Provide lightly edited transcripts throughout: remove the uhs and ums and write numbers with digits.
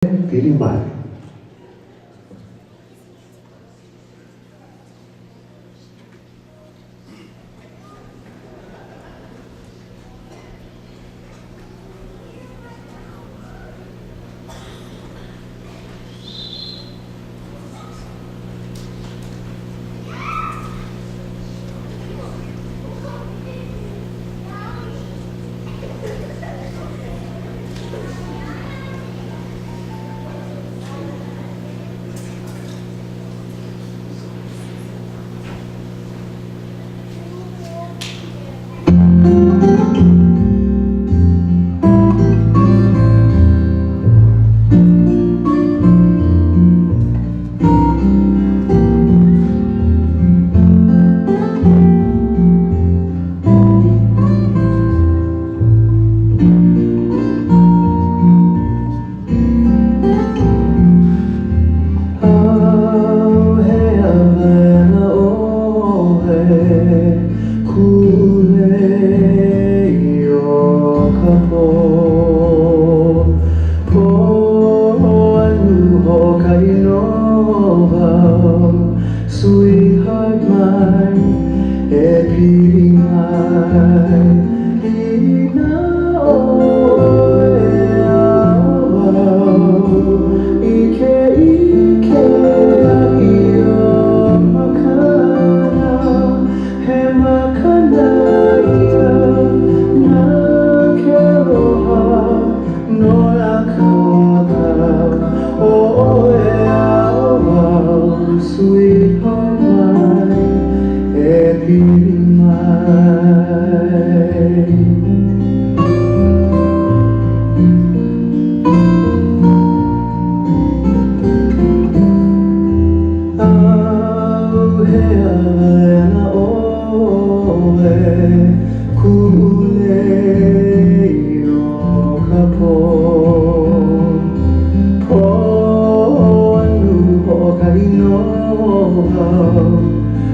feeling bad. Sweetheart mine, every mine, ike iyo makana, he makana iya, na keroha, no akaka, sweetheart mine, every mine.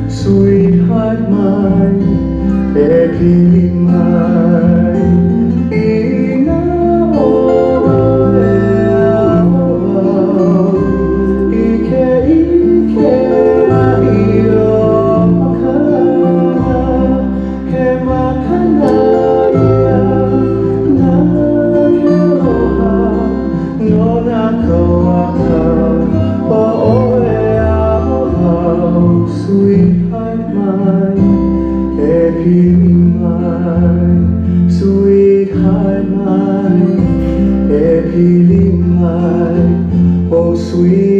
Sweetheart mine, happy mine, ike iyo makana, he makana iya, na keroha, no nakawaka, sweetheart mine, happy mine, sweetheart mine, happy mine, oh sweet.